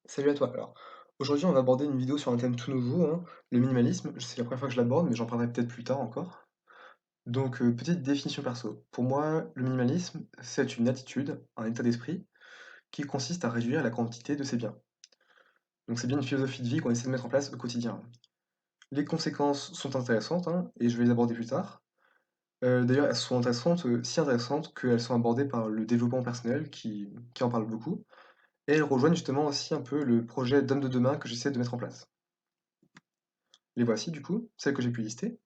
Salut à toi. Alors, aujourd'hui, on va aborder une vidéo sur un thème tout nouveau, hein, le minimalisme. C'est la première fois que je l'aborde, mais j'en parlerai peut-être plus tard encore. Donc, petite définition perso. Pour moi, le minimalisme, c'est une attitude, un état d'esprit, qui consiste à réduire la quantité de ses biens. Donc, c'est bien une philosophie de vie qu'on essaie de mettre en place au quotidien. Les conséquences sont intéressantes, hein, et je vais les aborder plus tard. D'ailleurs, elles sont intéressantes, si intéressantes qu'elles sont abordées par le développement personnel qui en parle beaucoup. Et elles rejoignent justement aussi un peu le projet d'homme de demain que j'essaie de mettre en place. Les voici du coup, celles que j'ai pu lister.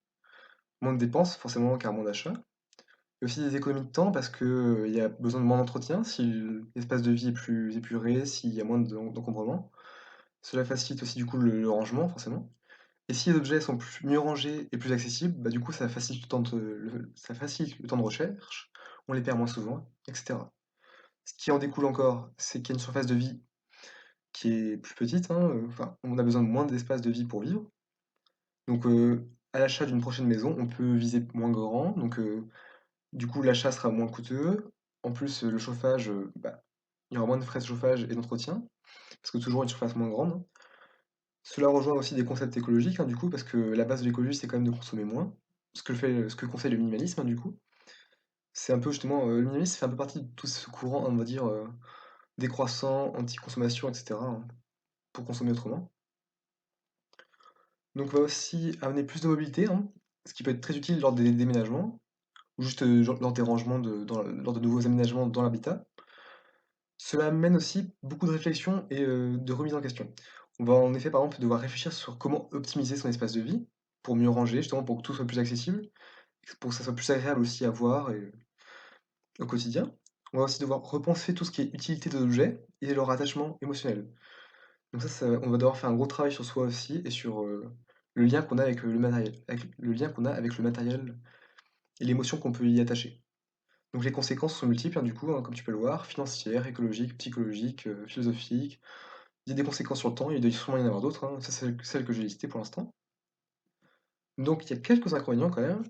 Moins de dépenses, forcément car moins d'achats. Et aussi des économies de temps parce que, il y a besoin de moins d'entretien si l'espace de vie est plus épuré, s'il y a moins d'encombrement. Cela facilite aussi du coup le rangement forcément. Et si les objets sont mieux rangés et plus accessibles, bah du coup ça facilite ça facilite le temps de recherche, on les perd moins souvent, etc. Ce qui en découle encore, c'est qu'il y a une surface de vie qui est plus petite, hein, enfin on a besoin de moins d'espace de vie pour vivre. Donc, à l'achat d'une prochaine maison, on peut viser moins grand, donc du coup, l'achat sera moins coûteux. En plus, le chauffage, bah, il y aura moins de frais de chauffage et d'entretien, parce que toujours une surface moins grande, hein. Cela rejoint aussi des concepts écologiques, hein, du coup, parce que la base de l'écologie, c'est quand même de consommer moins. Ce que conseille le minimalisme, hein, du coup. C'est un peu justement, le minimalisme fait un peu partie de tout ce courant, on va dire, décroissant, anti-consommation, etc., hein, pour consommer autrement. Donc, on va aussi amener plus de mobilité, hein, ce qui peut être très utile lors des déménagements. Ou juste genre, lors des rangements, lors de nouveaux aménagements dans l'habitat. Cela amène aussi beaucoup de réflexion et de remise en question. On va en effet, par exemple, devoir réfléchir sur comment optimiser son espace de vie pour mieux ranger, justement pour que tout soit plus accessible, pour que ça soit plus agréable aussi à voir au quotidien. On va aussi devoir repenser tout ce qui est utilité des objets et leur attachement émotionnel. Donc on va devoir faire un gros travail sur soi aussi et sur le lien qu'on a avec le matériel, avec le lien qu'on a avec le matériel et l'émotion qu'on peut y attacher. Donc les conséquences sont multiples, hein, du coup, hein, comme tu peux le voir, financières, écologiques, psychologiques, philosophiques. Il y a des conséquences sur le temps, il doit sûrement y en avoir d'autres, hein. Ça, c'est celles que j'ai listées pour l'instant. Donc il y a quelques inconvénients quand même.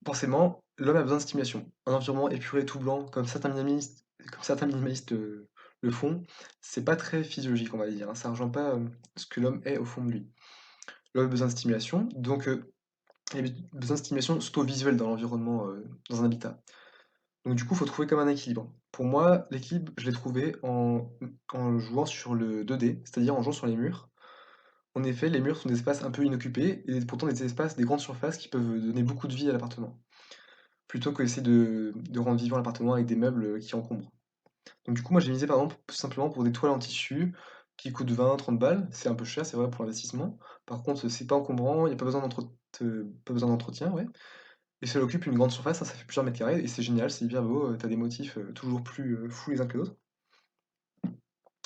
Forcément, l'homme a besoin de stimulation. Un environnement épuré tout blanc, comme certains minimalistes le font, c'est pas très physiologique, on va dire, hein. Ça rejoint pas ce que l'homme est au fond de lui. L'homme a besoin de stimulation, donc il a besoin de stimulation surtout visuelle dans l'environnement, dans un habitat. Donc du coup, il faut trouver comme un équilibre. Pour moi, l'équilibre, je l'ai trouvé en jouant sur le 2D, c'est-à-dire en jouant sur les murs. En effet, les murs sont des espaces un peu inoccupés, et pourtant des espaces, des grandes surfaces qui peuvent donner beaucoup de vie à l'appartement, plutôt que essayer de rendre vivant l'appartement avec des meubles qui encombrent. Donc du coup, moi j'ai misé par exemple tout simplement pour des toiles en tissu qui coûtent 20-30 balles. C'est un peu cher, c'est vrai, pour l'investissement. Par contre, c'est pas encombrant, il n'y a pas besoin d'entretien, ouais. Et ça occupe une grande surface, hein, ça fait plusieurs mètres carrés, et c'est génial, c'est hyper beau, t'as des motifs toujours plus fous les uns que les autres,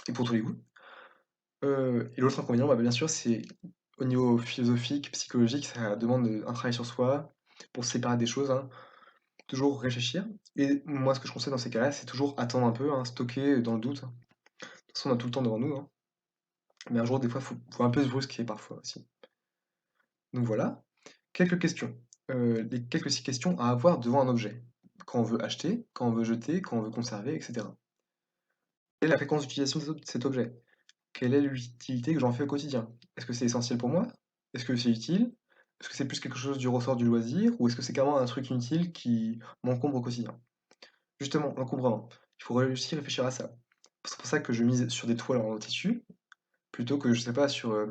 et pour tous les goûts. Et l'autre inconvénient, bah, bien sûr, c'est au niveau philosophique, psychologique, ça demande un travail sur soi, pour se séparer des choses, hein, toujours réfléchir. Et moi, ce que je conseille dans ces cas-là, c'est toujours attendre un peu, hein, stocker dans le doute. De toute façon, on a tout le temps devant nous, hein. Mais un jour, des fois, faut un peu se brusquer parfois aussi. Donc voilà, quelques questions. Les quelques six questions à avoir devant un objet. Quand on veut acheter, quand on veut jeter, quand on veut conserver, etc. Quelle est la fréquence d'utilisation de cet objet? Quelle est l'utilité que j'en fais au quotidien? Est-ce que c'est essentiel pour moi? Est-ce que c'est utile? Est-ce que c'est plus quelque chose du ressort du loisir? Ou est-ce que c'est carrément un truc inutile qui m'encombre au quotidien? Justement, l'encombrement. Il faut réussir à réfléchir à ça. C'est pour ça que je mise sur des toiles en tissu, plutôt que, je sais pas, sur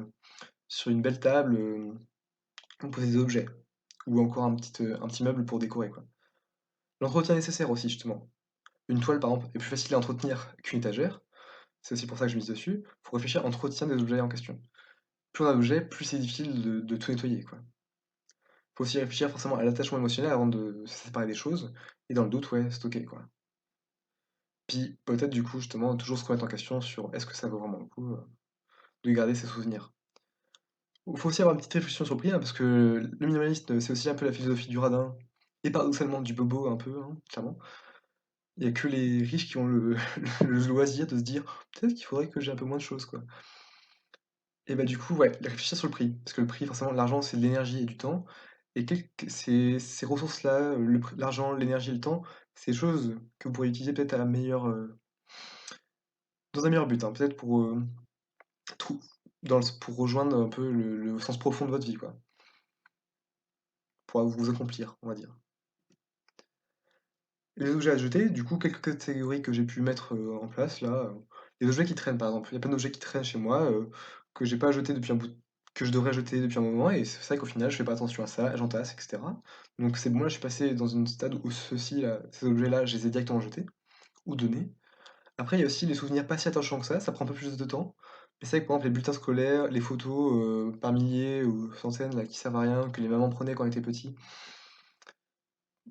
une belle table pour poser des objets. Ou encore un petit meuble pour décorer, quoi. L'entretien nécessaire aussi, justement. Une toile, par exemple, est plus facile à entretenir qu'une étagère. C'est aussi pour ça que je mise dessus. Il faut réfléchir à l'entretien des objets en question. Plus on a d'objets, plus c'est difficile de tout nettoyer, quoi. Faut aussi réfléchir forcément à l'attachement émotionnel avant de se séparer des choses. Et dans le doute, ouais, stocker, quoi. Puis peut-être du coup, justement, toujours se remettre en question sur est-ce que ça vaut vraiment le coup de garder ses souvenirs. Il faut aussi avoir une petite réflexion sur le prix, hein, parce que le minimaliste, c'est aussi un peu la philosophie du radin, et paradoxalement du bobo un peu, hein, clairement. Il y a que les riches qui ont le loisir de se dire peut-être qu'il faudrait que j'ai un peu moins de choses, quoi. Et bah du coup, ouais, réfléchir sur le prix, parce que le prix, forcément, l'argent, c'est de l'énergie et du temps, et ces ressources-là, l'argent, l'énergie et le temps, c'est des choses que vous pourriez utiliser peut-être à meilleur, dans un meilleur but, hein, peut-être pour, trou pour rejoindre un peu le sens profond de votre vie, quoi, pour vous accomplir, on va dire. Les objets à jeter, du coup, quelques catégories que j'ai pu mettre, en place là, les objets qui traînent par exemple. Il y a plein d'objets qui traînent chez moi, que j'ai pas jetés depuis un bout que je devrais jeter depuis un moment et c'est vrai qu'au final je fais pas attention à ça, j'entasse et cetera. Donc c'est bon là, je suis passé dans une stade où ceux-ci là, ces objets-là, je les ai directement jetés ou donnés. Après il y a aussi les souvenirs pas si attachants que ça prend un peu plus de temps. Mais c'est vrai que par exemple les bulletins scolaires, les photos, par milliers ou centaines là qui servent à rien, que les mamans prenaient quand on était petits,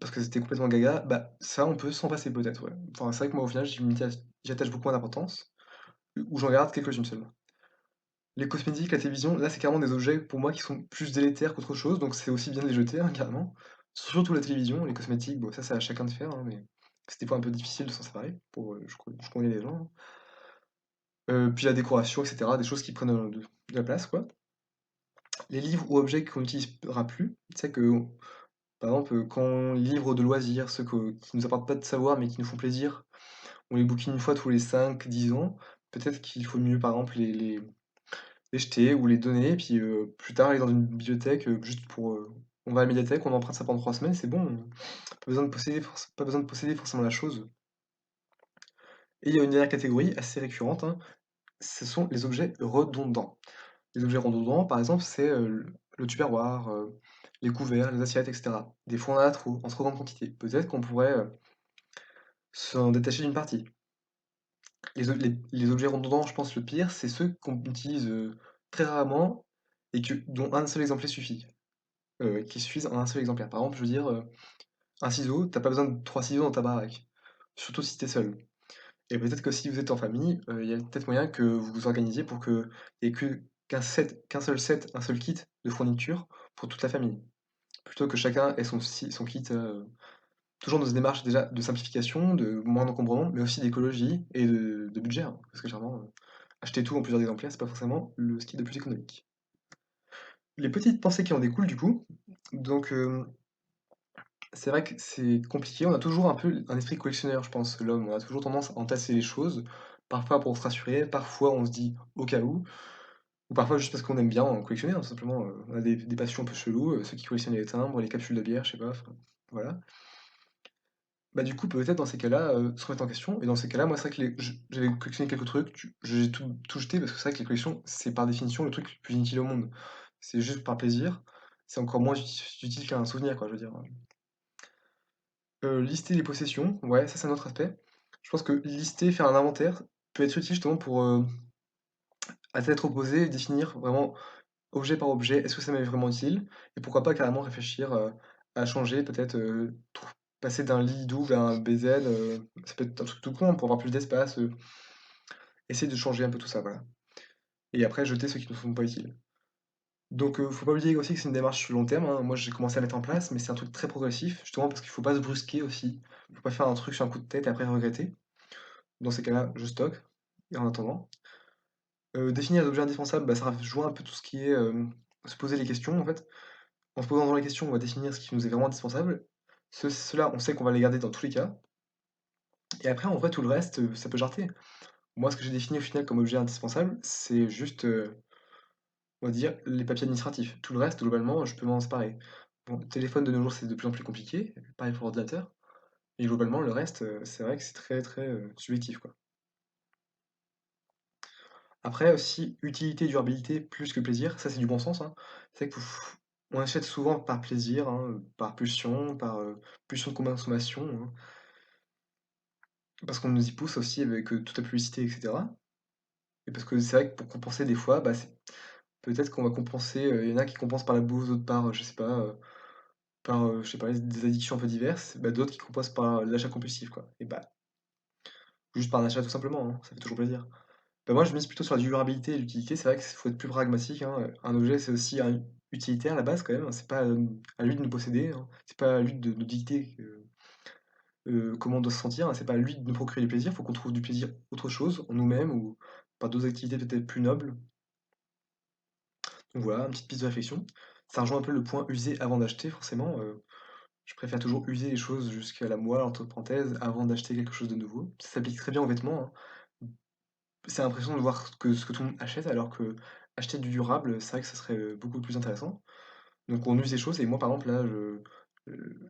parce que c'était complètement gaga, bah, ça, on peut s'en passer peut-être, ouais. Enfin, c'est vrai que moi, au final, j'y attache beaucoup moins d'importance, ou j'en garde quelques-unes seulement. Les cosmétiques, la télévision, là, c'est carrément des objets pour moi qui sont plus délétères qu'autre chose, donc c'est aussi bien de les jeter, hein, carrément. Surtout la télévision, les cosmétiques, bon, ça, c'est à chacun de faire, hein, mais c'est des fois un peu difficile de s'en séparer, je connais les gens, hein. Puis la décoration, etc., des choses qui prennent de la place, quoi. Les livres ou objets qu'on n'utilisera plus, tu sais que, par exemple, quand livres de loisirs, qui nous apportent pas de savoir mais qui nous font plaisir, on les bouquine une fois tous les 5 10 ans, peut-être qu'il faut mieux, par exemple, les jeter ou les donner, et puis plus tard aller dans une bibliothèque, juste pour... on va à la médiathèque, on emprunte ça pendant 3 semaines, c'est bon, pas besoin de posséder, pas besoin de posséder forcément la chose. Et il y a une dernière catégorie assez récurrente, hein, ce sont les objets redondants. Les objets redondants, par exemple, c'est le tupperware, les couverts, les assiettes, etc. Des fois, on en a trop, en trop grande quantité. Peut-être qu'on pourrait s'en détacher d'une partie. Les objets redondants, je pense le pire, c'est ceux qu'on utilise très rarement et dont un seul exemplaire suffit. Qui suffisent en un seul exemplaire. Par exemple, je veux dire, un ciseau, t'as pas besoin de 3 ciseaux dans ta baraque. Surtout si t'es seul. Et peut-être que si vous êtes en famille, il y a peut-être moyen que vous vous organisiez pour qu'il n'y ait qu'un seul set, un seul kit de fourniture pour toute la famille. Plutôt que chacun ait son kit, toujours dans une démarche déjà de simplification, de moins d'encombrement, mais aussi d'écologie et de budget, hein, parce que généralement, acheter tout en plusieurs exemplaires, c'est pas forcément ce qui est le plus économique. Les petites pensées qui en découlent du coup, donc c'est vrai que c'est compliqué, on a toujours un peu un esprit collectionneur, je pense, l'homme, on a toujours tendance à entasser les choses, parfois pour se rassurer, parfois on se dit au cas où, ou parfois juste parce qu'on aime bien en collectionner, hein, tout simplement, on a des passions un peu cheloues, ceux qui collectionnent les timbres, les capsules de bière, je sais pas, enfin, voilà. Bah, du coup, peut-être dans ces cas-là, se remettre en question. Et dans ces cas-là, moi, c'est vrai que j'avais collectionné quelques trucs, j'ai tout jeté parce que c'est vrai que les collections, c'est par définition le truc le plus inutile au monde. C'est juste par plaisir. C'est encore moins utile qu'un souvenir, quoi, je veux dire. Lister les possessions, ouais, ça c'est un autre aspect. Je pense que lister, faire un inventaire peut être utile justement pour, à tête reposée, définir vraiment objet par objet, est-ce que ça m'est vraiment utile? Et pourquoi pas carrément réfléchir à changer, peut-être passer d'un lit doux vers un BZ, ça peut être un truc tout con pour avoir plus d'espace, essayer de changer un peu tout ça, voilà. Et après jeter ceux qui ne sont pas utiles. Donc faut pas oublier aussi que c'est une démarche sur le long terme, hein. Moi j'ai commencé à mettre en place, mais c'est un truc très progressif, justement parce qu'il faut pas se brusquer aussi. Faut pas faire un truc sur un coup de tête et après regretter. Dans ces cas-là, je stocke, et en attendant. Définir les objets indispensables, bah, ça rejoint un peu tout ce qui est se poser les questions en fait. En se posant dans les questions, on va définir ce qui nous est vraiment indispensable. Ceux-là, on sait qu'on va les garder dans tous les cas. Et après, en vrai, tout le reste, ça peut jarter. Moi, ce que j'ai défini au final comme objet indispensable, c'est juste, on va dire, les papiers administratifs. Tout le reste, globalement, je peux m'en séparer. Bon, le téléphone de nos jours, c'est de plus en plus compliqué, pareil pour l'ordinateur. Et globalement, le reste, c'est vrai que c'est très très subjectif, quoi. Après aussi, utilité et durabilité plus que plaisir, ça c'est du bon sens, hein. C'est vrai on achète souvent par plaisir, hein, par pulsion, par pulsion de consommation, hein, parce qu'on nous y pousse aussi avec toute la publicité, etc. Et parce que c'est vrai que pour compenser des fois, bah, peut-être qu'on va compenser, il y en a qui compensent par la bouffe, d'autres par, je sais pas, par, je sais pas, des addictions un peu diverses, bah, d'autres qui compensent par l'achat compulsif, quoi. Et bah, juste par un achat tout simplement, hein, ça fait toujours plaisir. Bah, moi, je mise plutôt sur la durabilité et l'utilité. C'est vrai qu'il faut être plus pragmatique, hein. Un objet, c'est aussi utilitaire à la base, quand même, hein. C'est pas à lui de nous posséder, hein. C'est pas à lui de nous dicter comment on doit se sentir, hein. C'est pas à lui de nous procurer du plaisir. Il faut qu'on trouve du plaisir autre chose, en nous-mêmes ou par d'autres activités peut-être plus nobles. Donc voilà, une petite piste de réflexion. Ça rejoint un peu le point user avant d'acheter, forcément. Je préfère toujours user les choses jusqu'à la moelle, entre parenthèses, avant d'acheter quelque chose de nouveau. Ça s'applique très bien aux vêtements, hein. c'est l'impression de voir ce que tout le monde achète, alors que acheter du durable, c'est vrai que ça serait beaucoup plus intéressant. Donc on use des choses, et moi par exemple là,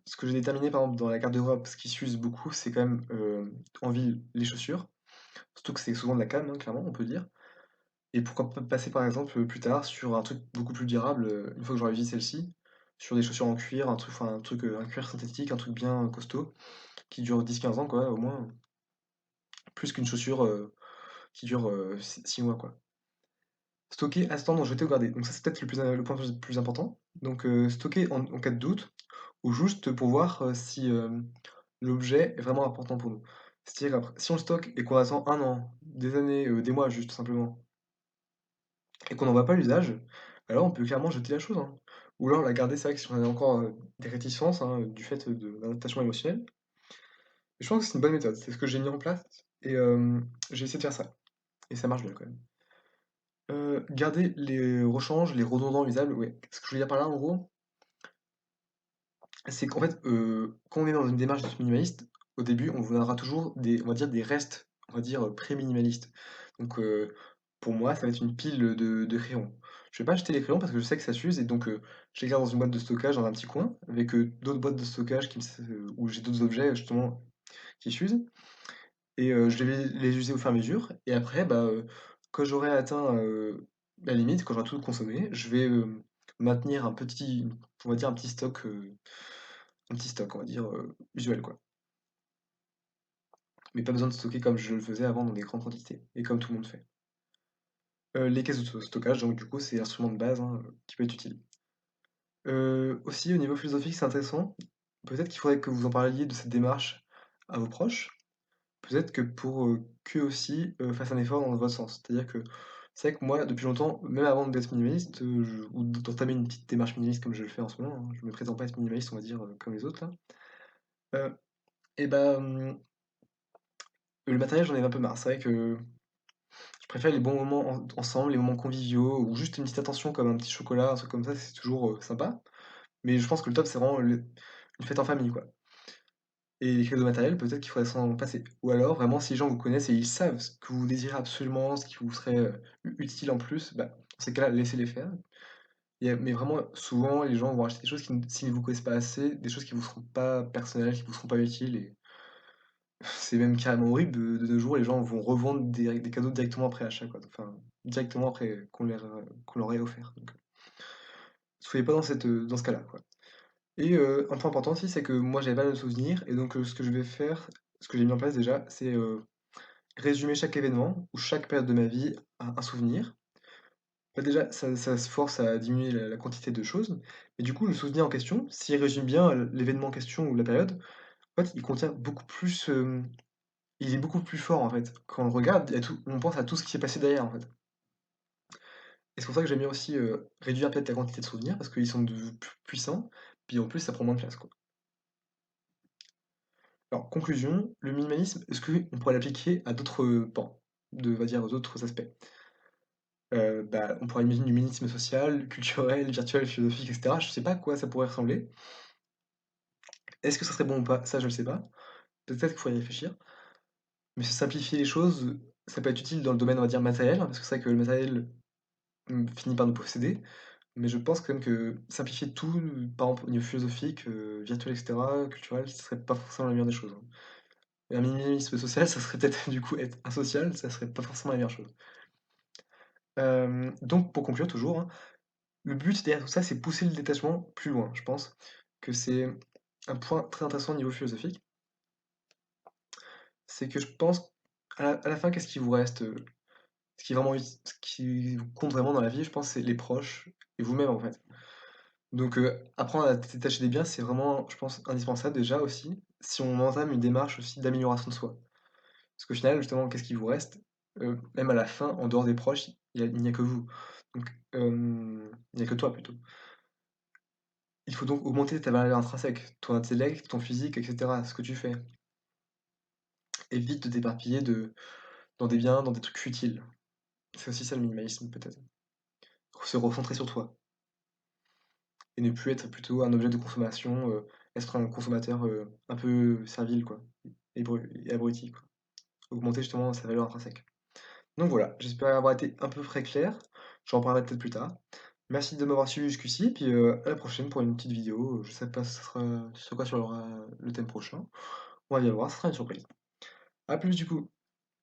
ce que j'ai déterminé par exemple dans la carte d'Europe, ce qui s'use beaucoup, c'est quand même en ville les chaussures. Surtout que c'est souvent de la canne, hein, clairement, on peut dire. Et pourquoi pas passer par exemple plus tard sur un truc beaucoup plus durable, une fois que j'aurai visité celle-ci, sur des chaussures en cuir, un truc, enfin, un cuir synthétique, un truc bien costaud, qui dure 10-15 ans, quoi, au moins, plus qu'une chaussure qui dure 6 mois, quoi. Stocker, attendre, jeter ou garder. Donc ça, c'est peut-être le point plus important. Donc stocker en cas de doute, ou juste pour voir si l'objet est vraiment important pour nous. C'est-à-dire après, si on le stocke et qu'on attend un an, des années, des mois juste tout simplement, et qu'on n'en voit pas l'usage, alors on peut clairement jeter la chose, hein. Ou alors la garder, c'est vrai que si on a encore des réticences, hein, du fait d'un attachement émotionnel. Je pense que c'est une bonne méthode, c'est ce que j'ai mis en place, et j'ai essayé de faire ça. Et ça marche bien quand même. Garder les rechanges, les redondants usables, ouais. Ce que je veux dire par là, en gros, c'est qu'en fait, quand on est dans une démarche d'être minimaliste, au début, on voudra toujours on va dire des restes, on va dire, pré-minimalistes. Donc, pour moi, ça va être une pile de crayons. Je vais pas acheter les crayons parce que je sais que ça s'use, et donc, je les garde dans une boîte de stockage dans un petit coin, avec d'autres boîtes de stockage où j'ai d'autres objets, justement, qui s'usent. Et je vais les user au fur et à mesure. Et après, bah, quand j'aurai atteint la limite, quand j'aurai tout consommé, je vais maintenir on va dire un petit stock, on va dire, usuel, quoi. Mais pas besoin de stocker comme je le faisais avant dans des grandes quantités, et comme tout le monde fait. Les caisses de stockage, donc du coup, c'est l'instrument de base, hein, qui peut être utile. Aussi, au niveau philosophique, c'est intéressant. Peut-être qu'il faudrait que vous en parliez de cette démarche à vos proches. Peut-être que pour qu'eux aussi fassent un effort dans votre sens. C'est-à-dire que c'est vrai que moi, depuis longtemps, même avant d'être minimaliste, ou d'entamer une petite démarche minimaliste comme je le fais en ce moment, hein, je me prétends pas être minimaliste, on va dire, comme les autres là, et bah, le matériel, j'en ai un peu marre. C'est vrai que je préfère les bons moments ensemble, les moments conviviaux, ou juste une petite attention comme un petit chocolat, un truc comme ça, c'est toujours sympa. Mais je pense que le top, c'est vraiment une fête en famille, quoi. Et les cadeaux matériels, peut-être qu'il faudrait s'en passer. Ou alors, vraiment, si les gens vous connaissent et ils savent ce que vous désirez absolument, ce qui vous serait utile en plus, bah, dans ces cas-là, laissez-les faire. Mais vraiment, souvent, les gens vont acheter des choses s'ils ne vous connaissent pas assez, des choses qui vous seront pas personnelles, qui vous seront pas utiles. Et c'est même carrément horrible de nos jours, les gens vont revendre des cadeaux directement après achat, quoi. Enfin, directement après qu'on leur ait offert. Donc, soyez pas dans ce cas-là, quoi. Et un point important aussi, c'est que moi, j'avais pas de souvenir, et donc ce que je vais faire, ce que j'ai mis en place déjà, c'est résumer chaque événement ou chaque période de ma vie à un souvenir. Bah, déjà, ça se force à diminuer la quantité de choses, et du coup, le souvenir en question, s'il résume bien l'événement en question ou la période, en fait, il contient beaucoup plus, il est beaucoup plus fort en fait. Quand on le regarde, on pense à tout ce qui s'est passé derrière en fait. Et c'est pour ça que j'aime bien aussi réduire peut-être la quantité de souvenirs, parce qu'ils sont plus puissants, puis en plus, ça prend moins de place, quoi. Alors, conclusion, le minimalisme, est-ce qu'on pourrait l'appliquer à d'autres pans, on va dire, d'autres aspects? Bah, on pourrait imaginer du minimalisme social, culturel, virtuel, philosophique, etc. Je sais pas à quoi ça pourrait ressembler. Est-ce que ça serait bon ou pas? Ça, je le sais pas. Peut-être qu'il faut y réfléchir. Mais se simplifier les choses, ça peut être utile dans le domaine, on va dire, matériel, hein, parce que c'est vrai que le matériel finit par nous posséder. Mais je pense quand même que simplifier tout, par exemple au niveau philosophique, virtuel, etc., culturel, ce serait pas forcément la meilleure des choses, hein. Et un minimalisme social, ça serait peut-être du coup être asocial, ça serait pas forcément la meilleure chose. Donc pour conclure toujours, hein, le but derrière tout ça, c'est pousser le détachement plus loin. Je pense que c'est un point très intéressant au niveau philosophique. C'est que je pense, à la fin, qu'est-ce qui vous reste? Ce qui vous compte vraiment dans la vie, je pense, c'est les proches et vous-même en fait. Donc apprendre à se détacher des biens, c'est vraiment, je pense, indispensable déjà aussi, si on entame une démarche aussi d'amélioration de soi. Parce qu'au final, justement, qu'est-ce qui vous reste? Même à la fin, en dehors des proches, il n'y a que vous. Donc, il n'y a que toi plutôt. Il faut donc augmenter ta valeur intrinsèque, ton intellect, ton physique, etc., ce que tu fais. Évite de t'éparpiller dans des biens, dans des trucs futiles. C'est aussi ça le minimalisme, peut-être. Se recentrer sur toi. Et ne plus être plutôt un objet de consommation, être un consommateur un peu servile, quoi. Et abruti, quoi. Augmenter justement sa valeur intrinsèque. Donc voilà, j'espère avoir été un peu très clair. J'en reparlerai peut-être plus tard. Merci de m'avoir suivi jusqu'ici, et puis à la prochaine pour une petite vidéo. Je sais pas ce sera sur quoi sur le thème prochain. On va bien voir, ce sera une surprise. A plus du coup.